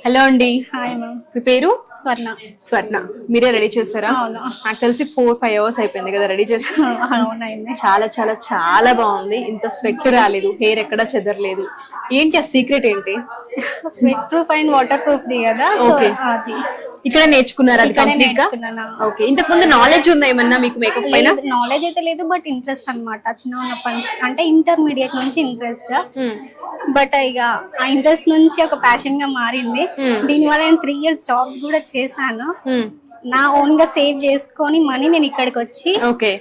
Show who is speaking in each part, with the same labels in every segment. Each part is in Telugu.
Speaker 1: హలో అండి.
Speaker 2: Hi ma'am.
Speaker 1: మీ పేరు?
Speaker 2: స్వర్ణ.
Speaker 1: స్వర్ణ. మీరే రెడీ చేస్తారా?
Speaker 2: అవును.
Speaker 1: నాకు తెలిసి 4-5 అవర్స్ అయిపోయింది కదా రెడీ చేసి.
Speaker 2: అవునైంది.
Speaker 1: చాలా చాలా చాలా బాగుంది. ఇంత స్వెట్ రాలేదు, హెయిర్ ఎక్కడ చెదరలేదు. ఏంటి ఆ సీక్రెట్ ఏంటి?
Speaker 2: Sweat proof and water proof the కదా, సో
Speaker 1: ఓకే.
Speaker 2: అది
Speaker 1: ఇక్కడ నేర్చుకున్నారా అది
Speaker 2: ఇక్కడే
Speaker 1: కంప్లీట్ గా?
Speaker 2: నేర్చుకున్నాను.
Speaker 1: ఓకే. ఇంతకు ముందు నాలెడ్జ్ ఉందా ఏమన్నా మీకు మేకప్ పైన?
Speaker 2: నాలెడ్జ్ అయితే లేదు, బట్ ఇంట్రెస్ట్ అన్నమాట. చిన్న ఉన్నప్పటి నుంచి అంటే ఇంటర్మీడియట్ నుంచి ఇంట్రెస్ట్. బట్ ఇక ఆ ఇంట్రెస్ట్ నుంచి ఒక ప్యాషన్ గా మారింది. దీనివల్ల నేను 3 years జాబ్ కూడా చేశాను. నా ఓన్ గా సేవ్ చేసుకొని మనీ నేను ఇక్కడికి వచ్చి
Speaker 1: ఓకే.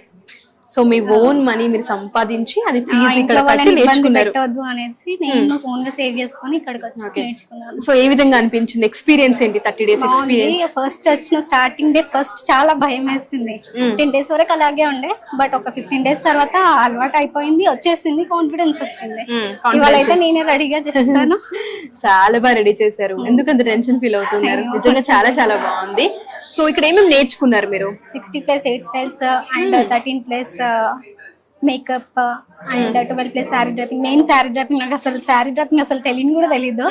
Speaker 1: సో మీ ఓన్ మనీ మీరు సంపాదించి అది ఫీజు ఇక్కడ
Speaker 2: ఇంట్లో
Speaker 1: కట్టి
Speaker 2: వాళ్ళని ఇబ్బంది
Speaker 1: నేర్చుకున్నారు.
Speaker 2: పెట్టవద్దు అనేసి నేను ఓన్ గా సేవ్ చేసుకొని ఇక్కడికి వచ్చి నేర్చుకున్నాను.
Speaker 1: సో ఏ విధంగా అనిపించింది? ఎక్స్పీరియన్స్ ఏంటి? 30 days ఎక్స్పీరియన్స్.
Speaker 2: ఫస్ట్ వచ్చిన స్టార్టింగ్ డే ఫస్ట్ చాలా భయం వేసింది. 10 days వరకు అలాగే ఉండే, బట్ ఒక 15 days తర్వాత అలవాటు అయిపోయింది, వచ్చేసింది, కాన్ఫిడెన్స్ వచ్చింది. ఇవాళ అయితే నేనే రెడీగా చేస్తాను.
Speaker 1: చాలా బాగా రెడీ చేశారు. ఎందుకంత టెన్షన్ ఫీల్ అవుతున్నారు? నిజంగా చాలా చాలా బాగుంది. సో ఇక్కడ ఏమేమి నేర్చుకున్నారు మీరు?
Speaker 2: 60+ hair styles and 13+ makeup and 12+ sari dropping. Main sari dropping. నాకు అసలు శారీ డ్రాపింగ్ అసలు తెలియని కూడా తెలీదు,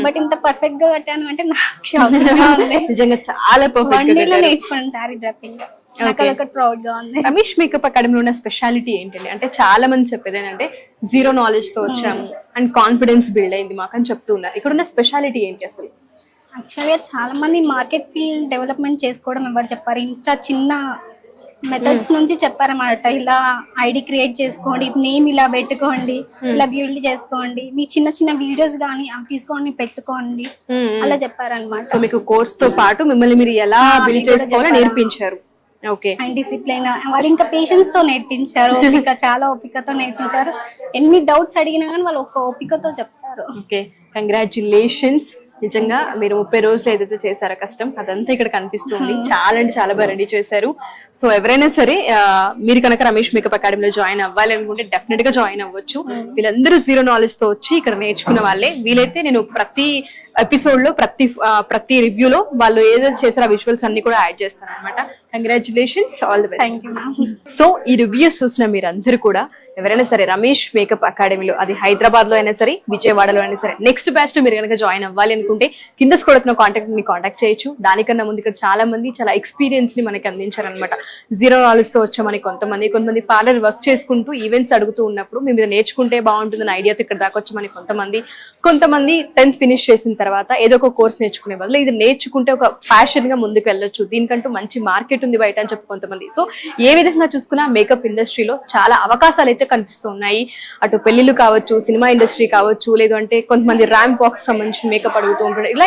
Speaker 2: బట్ ఇంత పర్ఫెక్ట్ గా కట్టాను అంటే నాకు షాకింగ్ గా ఉంది.
Speaker 1: నిజంగా చాలా పర్ఫెక్ట్ గా
Speaker 2: లో నేర్చుకున్నాను శారీ డ్రాపింగ్. నాకు అదొకటి ప్రౌడ్ గా ఉంది.
Speaker 1: రమేష్ మేకప్ అకాడమీలో ఉన్న స్పెషాలిటీ ఏంటండి? అంటే చాలా మంది చెప్పేది ఏంటంటే జీరో నాలెడ్జ్ తో వచ్చాము అండ్ కాన్ఫిడెన్స్ బిల్డ్ అయింది మాకు అని చెప్తూ ఉన్నారు. ఇక్కడ ఉన్న స్పెషాలిటీ ఏంటి అసలు?
Speaker 2: యాక్చువల్గా చాలా మంది మార్కెట్ ఫీల్డ్ డెవలప్మెంట్ చేసుకోవడం ఎవరు చెప్పారు, ఇన్స్టా చిన్న మెథడ్స్ నుంచి చెప్పారన్నమాట. ఇలా ఐడి క్రియేట్ చేసుకోండి, నేమ్ ఇలా పెట్టుకోండి, ఇలా బిల్డ్ చేసుకోండి, మీ చిన్న చిన్న వీడియోస్ కానీ అవి తీసుకోండి పెట్టుకోండి, అలా చెప్పారన్నమాట.
Speaker 1: సో మీకు కోర్స్ తో పాటు మిమ్మల్ని మీరు ఎలా బిల్డ్ చేసుకోవాలో నేర్పించారు. ఓకే.
Speaker 2: అండ్ డిసిప్లైన్ వాళ్ళు ఇంకా పేషెన్స్ తో నేర్పించారు. ఓపిక, చాలా ఓపికతో నేర్పించారు. ఎన్ని డౌట్స్ అడిగినా కానీ వాళ్ళు ఒక ఓపికతో చెప్తారు.
Speaker 1: Okay, congratulations. నిజంగా మీరు 30 రోజులు ఏదైతే చేశారో కష్టం అదంతా ఇక్కడ కనిపిస్తుంది. చాలా అంటే చాలా బాగా రెడీ చేశారు. సో ఎవరైనా సరే మీరు కనుక రమేష్ మేకప్ అకాడమీలో జాయిన్ అవ్వాలి అనుకుంటే డెఫినెట్ గా జాయిన్ అవ్వచ్చు. వీళ్ళందరూ జీరో నాలెడ్జ్ తో వచ్చి ఇక్కడ నేర్చుకున్న వాళ్ళే. వీలైతే నేను ప్రతి ఎపిసోడ్ లో ప్రతి రివ్యూలో వాళ్ళు ఏదైతే చేశారో ఆ విజువల్స్ అన్ని కూడా యాడ్ చేస్తాను అనమాట. Congratulations, all the best. So ఈ రివ్యూస్ చూసిన మీరందరూ కూడా ఎవరైనా సరే రమేష్ మేకప్ అకాడమీలో, అది హైదరాబాద్ లో అయినా సరే, విజయవాడలో అయినా సరే, నెక్స్ట్ బ్యాచ్ లో మీరు కనుక జాయిన్ అవ్వాలి అనుకుంటే కింద స్క్రోల్ కాంటాక్ట్ చేయొచ్చు. దానికన్నా ముందు ఇక్కడ చాలా మంది చాలా ఎక్స్పీరియన్స్ ని మనకి అందించారనమాట. జీరో నాలెడ్జ్ తో వచ్చామని కొంతమంది పార్లర్ వర్క్ చేసుకుంటూ ఈవెంట్స్ అడుగుతూ ఉన్నప్పుడు మీ మీద నేర్చుకుంటే బాగుంటుందని ఐడియాతో ఇక్కడ దాకా వచ్చామని కొంతమంది 10th ఫినిష్ చేసిన తర్వాత ఏదో ఒక కోర్స్ నేర్చుకునే బదులు ఇది నేర్చుకుంటే ఒక ఫ్యాషన్ గా ముందుకు వెళ్ళొచ్చు, దీనికంటూ మంచి మార్కెట్ ఉంది బయట అని చెప్పి కొంతమంది. సో ఏ విధంగా చూసుకున్నా మేకప్ ఇండస్ట్రీలో చాలా అవకాశాలు అయితే కనిపిస్తూ ఉన్నాయి. అటు పెళ్లిళ్ళు కావచ్చు, సినిమా ఇండస్ట్రీ కావచ్చు, లేదు అంటే కొంతమంది ర్యాంప్ వాక్స్ సంబంధించిన మేకప్ అడుగుతూ ఉంటారు. ఇలా